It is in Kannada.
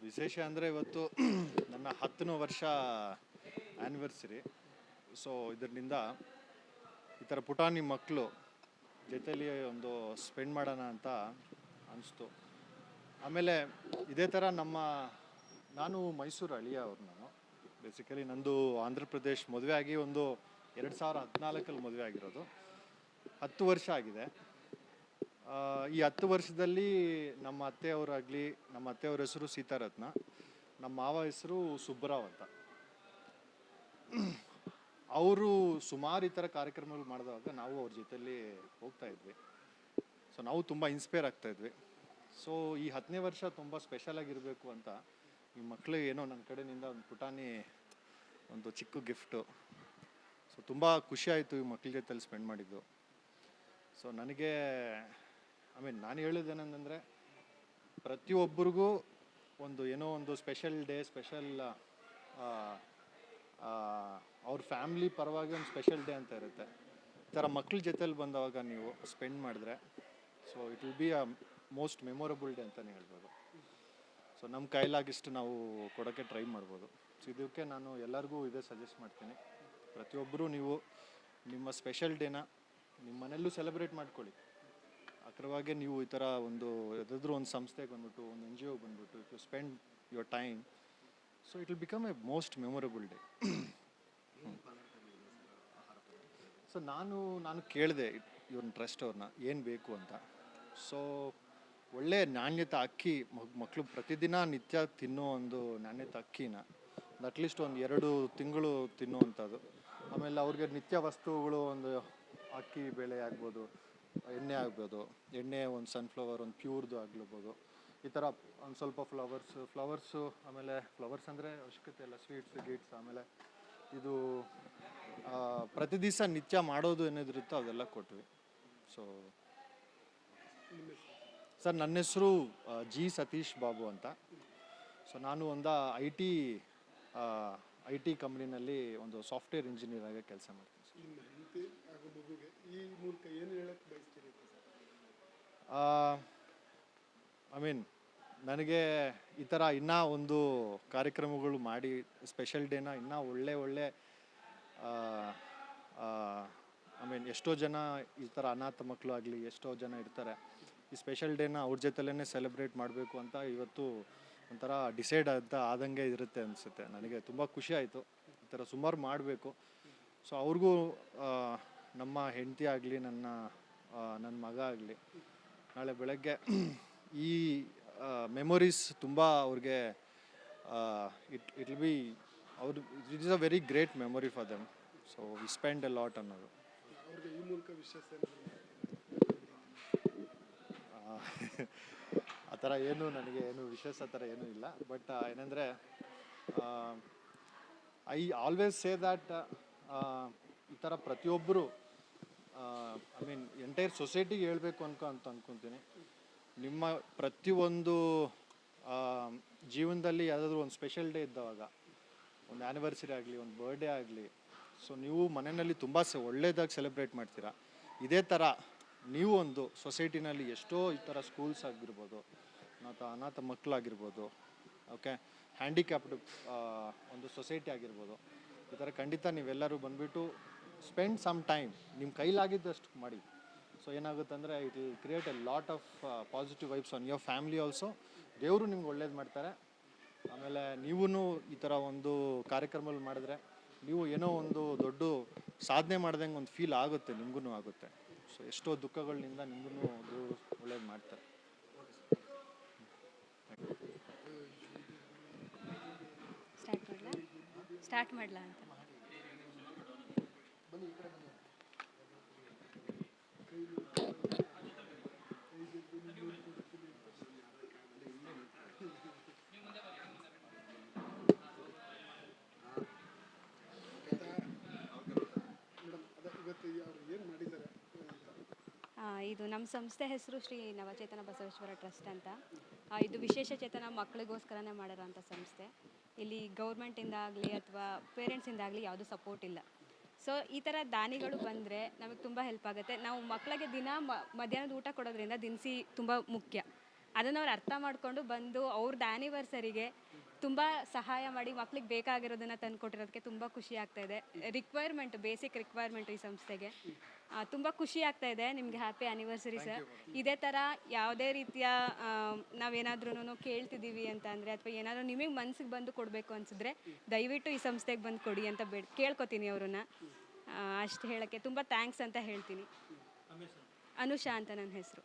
ವಿಶೇಷ ಅಂದರೆ ಇವತ್ತು ನನ್ನ 10ನೇ ವರ್ಷ ಆ್ಯನಿವರ್ಸರಿ. ಸೊ ಇದರಿಂದ ಈ ಥರ ಪುಟಾಣಿ ಮಕ್ಕಳು ಜೊತೆಲಿ ಒಂದು ಸ್ಪೆಂಡ್ ಮಾಡೋಣ ಅಂತ ಅನಿಸ್ತು. ಆಮೇಲೆ ಇದೇ ಥರ ನಾನು ಮೈಸೂರು ಅಳಿಯ ಅವ್ರು. ನಾನು ಬೇಸಿಕಲಿ ನಂದು ಆಂಧ್ರ ಪ್ರದೇಶ್ ಮದುವೆ ಆಗಿ ಒಂದು 2014 ಮದುವೆ ಆಗಿರೋದು. 10 ವರ್ಷ ಆಗಿದೆ. ಈ 10 ವರ್ಷದಲ್ಲಿ ನಮ್ಮ ಅತ್ತೆಯವ್ರ ಹೆಸರು ಸೀತಾರತ್ನ, ನಮ್ಮ ಮಾವ ಹೆಸರು ಸುಬ್ಬರಾವ್ ಅಂತ. ಅವರು ಸುಮಾರು ಈ ಥರ ಕಾರ್ಯಕ್ರಮಗಳು ಮಾಡಿದಾಗ ನಾವು ಅವ್ರ ಜೊತೆಯಲ್ಲಿ ಹೋಗ್ತಾ ಇದ್ವಿ. ಸೊ ನಾವು ತುಂಬ ಇನ್ಸ್ಪೈರ್ ಆಗ್ತಾ ಇದ್ವಿ. ಸೊ ಈ 10ನೇ ವರ್ಷ ತುಂಬ ಸ್ಪೆಷಲ್ ಆಗಿರಬೇಕು ಅಂತ ಈ ಮಕ್ಕಳಿಗೆ ಏನೋ ನನ್ನ ಕಡೆಯಿಂದ ಒಂದು ಪುಟಾಣಿ ಒಂದು ಚಿಕ್ಕ ಗಿಫ್ಟು. ಸೊ ತುಂಬ ಖುಷಿ ಆಯಿತು ಈ ಮಕ್ಕಳ ಜೊತೆಲಿ ಸ್ಪೆಂಡ್ ಮಾಡಿದ್ದು. ಸೊ ನನಗೆ ನಾನು ಹೇಳೋದೇನೆಂದರೆ, ಪ್ರತಿಯೊಬ್ಬರಿಗೂ ಏನೋ ಒಂದು ಸ್ಪೆಷಲ್ ಡೇ, ಅವ್ರ ಫ್ಯಾಮ್ಲಿ ಪರವಾಗಿ ಒಂದು ಸ್ಪೆಷಲ್ ಡೇ ಅಂತ ಇರುತ್ತೆ. ಈ ಥರ ಮಕ್ಳ ಜೊತೆಲಿ ಬಂದವಾಗ ನೀವು ಸ್ಪೆಂಡ್ ಮಾಡಿದ್ರೆ so it will be a most memorable day ಅಂತಲೇ ಹೇಳ್ಬೋದು. ಸೊ ನಮ್ಮ ಕೈಲಾಗಿಷ್ಟು ನಾವು ಕೊಡೋಕ್ಕೆ ಟ್ರೈ ಮಾಡ್ಬೋದು. ಸೊ ಇದಕ್ಕೆ ನಾನು ಎಲ್ಲರಿಗೂ ಇದೇ ಸಜೆಸ್ಟ್ ಮಾಡ್ತೀನಿ. ಪ್ರತಿಯೊಬ್ಬರೂ ನೀವು ನಿಮ್ಮ ಸ್ಪೆಷಲ್ ಡೇನ ನಿಮ್ಮ ಮನೆಯಲ್ಲೂ ಸೆಲೆಬ್ರೇಟ್ ಮಾಡ್ಕೊಳ್ಳಿ. ಅದರವಾಗೆ ನೀವು ಈ ಥರ ಯಾವುದಾದ್ರೂ ಒಂದು ಸಂಸ್ಥೆಗೆ ಬಂದ್ಬಿಟ್ಟು, ಒಂದು NGO ಬಂದ್ಬಿಟ್ಟು, if you spend your time, so it will become a most memorable day. So ನಾನು ಕೇಳಿದೆ ಇವ್ರನ್ನ ಟ್ರಸ್ಟ್ ಅವ್ರನ್ನ ಏನು ಬೇಕು ಅಂತ. ಸೊ ಒಳ್ಳೆ ನಾಣ್ಯತೆ ಅಕ್ಕಿ, ಮಕ್ಕಳು ಪ್ರತಿದಿನ ನಿತ್ಯ ತಿನ್ನೋ ಒಂದು ನಾಣ್ಯತೆ ಅಕ್ಕಿನ ಅಟ್ಲೀಸ್ಟ್ ಒಂದು 2 ತಿಂಗಳು ತಿನ್ನುವಂಥದ್ದು. ಆಮೇಲೆ ಅವ್ರಿಗೆ ನಿತ್ಯ ವಸ್ತುಗಳು, ಒಂದು ಅಕ್ಕಿ ಬೇಳೆ ಆಗ್ಬೋದು, ಎಣ್ಣೆ ಆಗ್ಬೋದು, ಒಂದು ಸನ್ಫ್ಲವರ್, ಒಂದು ಪ್ಯೂರ್ದು ಆಗ್ಲಬೋದು. ಈ ಥರ ಒಂದು ಸ್ವಲ್ಪ ಫ್ಲವರ್ಸು, ಆಮೇಲೆ ಫ್ಲವರ್ಸ್ ಅಂದರೆ ಅವಶ್ಯಕತೆ ಇಲ್ಲ, ಸ್ವೀಟ್ಸ್, ಆಮೇಲೆ ಇದು ಪ್ರತಿ ದಿವಸ ನಿತ್ಯ ಮಾಡೋದು ಏನಿದಿರುತ್ತೋ ಅದೆಲ್ಲ ಕೊಟ್ವಿ. ಸೊ ಸರ್, ನನ್ನ ಹೆಸರು ಜಿ ಸತೀಶ್ ಬಾಬು ಅಂತ. ಸೊ ನಾನು ಒಂದು ಐ ಟಿ ಕಂಪ್ನಿನಲ್ಲಿ ಒಂದು ಸಾಫ್ಟ್ವೇರ್ ಇಂಜಿನಿಯರ್ ಆಗಿ ಕೆಲಸ ಮಾಡ್ತೀನಿ. ನನಗೆ ಈ ಥರ ಇನ್ನೂ ಒಂದು ಕಾರ್ಯಕ್ರಮಗಳು ಮಾಡಿ ಸ್ಪೆಷಲ್ ಡೇನ ಇನ್ನೂ ಒಳ್ಳೆ ಎಷ್ಟೋ ಜನ ಈ ಥರ ಅನಾಥ ಮಕ್ಕಳು ಆಗಲಿ, ಎಷ್ಟೋ ಜನ ಇರ್ತಾರೆ, ಈ ಸ್ಪೆಷಲ್ ಡೇನ ಅವ್ರ ಜೊತೆಲೇ ಸೆಲೆಬ್ರೇಟ್ ಮಾಡಬೇಕು ಅಂತ ಇವತ್ತು ಒಂಥರ ಡಿಸೈಡ್ ಆದಂಗೆ ಇರುತ್ತೆ ಅನಿಸುತ್ತೆ. ನನಗೆ ತುಂಬ ಖುಷಿ ಆಯಿತು. ಈ ಥರ ಸುಮಾರು ಮಾಡಬೇಕು. ಸೊ ಅವ್ರಿಗೂ ನಮ್ಮ ಹೆಂಡತಿ ಆಗಲಿ, ನನ್ನ ಮಗ ಆಗಲಿ, ನಾಳೆ ಬೆಳಗ್ಗೆ ಈ ಮೆಮೊರೀಸ್ ತುಂಬ ಅವ್ರಿಗೆ it will be it is a very great memory for them. So we spend A lot ಅನ್ನೋದು. ಆ ಥರ ನನಗೆ ವಿಶೇಷ ಥರ ಏನೂ ಇಲ್ಲ. ಬಟ್ ಏನಂದರೆ, ಐ ಆಲ್ವೇಸ್ ಸೇ ದ್ಯಾಟ್ ಈ ಥರ ಪ್ರತಿಯೊಬ್ಬರು ಎಂಟೈರ್ ಸೊಸೈಟಿಗೆ ಹೇಳಬೇಕು ಅಂತ ಅಂದ್ಕೊತೀನಿ. ನಿಮ್ಮ ಪ್ರತಿಯೊಂದು ಜೀವನದಲ್ಲಿ ಯಾವುದಾದ್ರೂ ಒಂದು ಸ್ಪೆಷಲ್ ಡೇ ಇದ್ದವಾಗ, ಒಂದು ಆ್ಯನಿವರ್ಸರಿ ಆಗಲಿ, ಒಂದು ಬರ್ಡೇ ಆಗಲಿ, ಸೊ ನೀವು ಮನೆಯಲ್ಲಿ ತುಂಬ ಒಳ್ಳೆಯದಾಗಿ ಸೆಲೆಬ್ರೇಟ್ ಮಾಡ್ತೀರಾ. ಇದೇ ಥರ ನೀವು ಒಂದು ಸೊಸೈಟಿನಲ್ಲಿ ಎಷ್ಟೋ ಈ ಥರ ಸ್ಕೂಲ್ಸ್ ಆಗಿರ್ಬೋದು, ಅನಾಥ ಮಕ್ಕಳಾಗಿರ್ಬೋದು, ಓಕೆ, ಹ್ಯಾಂಡಿಕ್ಯಾಪ್ಡ್ ಒಂದು ಸೊಸೈಟಿ ಆಗಿರ್ಬೋದು, ಈ ಥರ ಖಂಡಿತ ನೀವೆಲ್ಲರೂ ಬಂದುಬಿಟ್ಟು ಸ್ಪೆಂಡ್ ಸಮ್ ಟೈಮ್, ನಿಮ್ಮ ಕೈಲಾಗಿದ್ದಷ್ಟು ಮಾಡಿ. ಸೊ ಏನಾಗುತ್ತೆ ಅಂದರೆ, it will create A lot of positive vibes on your family also. ದೇವರು ನಿಮ್ಗೆ ಒಳ್ಳೇದು ಮಾಡ್ತಾರೆ. ಆಮೇಲೆ ನೀವೂ ಈ ಥರ ಒಂದು ಕಾರ್ಯಕ್ರಮಗಳು ಮಾಡಿದ್ರೆ ನೀವು ಏನೋ ಒಂದು ದೊಡ್ಡ ಸಾಧನೆ ಮಾಡ್ದಂಗೆ ಒಂದು ಫೀಲ್ ಆಗುತ್ತೆ, ನಿಮಗೂ ಆಗುತ್ತೆ. ಸೊ ಎಷ್ಟೋ ದುಃಖಗಳಿಂದ ನಿಮಗೂ ದೇವರು ಒಳ್ಳೇದು ಮಾಡ್ತಾರೆ. ಸ್ಟಾರ್ಟ್ ಮಾಡಲಾ ಅಂತ. ಇದು ನಮ್ಮ ಸಂಸ್ಥೆ ಹೆಸರು ಶ್ರೀ ನವಚೇತನ ಬಸವೇಶ್ವರ ಟ್ರಸ್ಟ್ ಅಂತ. ಇದು ವಿಶೇಷ ಚೇತನ ಮಕ್ಕಳಿಗೋಸ್ಕರನೇ ಮಾಡಿರೋಂಥ ಸಂಸ್ಥೆ. ಇಲ್ಲಿ ಗೌರ್ಮೆಂಟಿಂದ ಆಗಲಿ ಅಥವಾ ಪೇರೆಂಟ್ಸಿಂದಾಗಲಿ ಯಾವುದೂ ಸಪೋರ್ಟ್ ಇಲ್ಲ. ಸೊ ಈ ಥರ ದಾನಿಗಳು ಬಂದರೆ ನಮಗೆ ತುಂಬ ಹೆಲ್ಪ್ ಆಗುತ್ತೆ. ನಾವು ಮಕ್ಕಳಿಗೆ ದಿನ ಮಧ್ಯಾಹ್ನದ ಊಟ ಕೊಡೋದ್ರಿಂದ ದಿನಸಿ ತುಂಬ ಮುಖ್ಯ. ಅದನ್ನು ಅವ್ರು ಅರ್ಥ ಮಾಡಿಕೊಂಡು ಬಂದು ಅವ್ರದ್ದು ಆ್ಯನಿವರ್ಸರಿಗೆ ತುಂಬ ಸಹಾಯ ಮಾಡಿ ಮಕ್ಳಿಗೆ ಬೇಕಾಗಿರೋದನ್ನು ತಂದು ಕೊಟ್ಟಿರೋದಕ್ಕೆ ತುಂಬ ಖುಷಿ ಆಗ್ತಾ ಇದೆ. ರಿಕ್ವೈರ್ಮೆಂಟ್, ಬೇಸಿಕ್ ರಿಕ್ವೈರ್ಮೆಂಟ್ ಈ ಸಂಸ್ಥೆಗೆ ತುಂಬ ಖುಷಿ ಆಗ್ತಾ ಇದೆ. ನಿಮಗೆ ಹ್ಯಾಪಿ ಆ್ಯನಿವರ್ಸರಿ ಸರ್. ಇದೇ ಥರ ಯಾವುದೇ ರೀತಿಯ ನಾವೇನಾದ್ರೂ ಕೇಳ್ತಿದ್ದೀವಿ ಅಂತ ಅಂದರೆ ಅಥವಾ ಏನಾದರೂ ನಿಮಗೆ ಮನ್ಸಿಗೆ ಬಂದು ಕೊಡಬೇಕು ಅನಿಸಿದ್ರೆ ದಯವಿಟ್ಟು ಈ ಸಂಸ್ಥೆಗೆ ಬಂದು ಕೊಡಿ ಅಂತ ಕೇಳ್ಕೊತೀನಿ ಅವ್ರನ್ನ. ಅಷ್ಟು ಹೇಳೋಕ್ಕೆ ತುಂಬ ಥ್ಯಾಂಕ್ಸ್ ಅಂತ ಹೇಳ್ತೀನಿ. ಅನುಷಾ ಅಂತ ನನ್ನ ಹೆಸರು.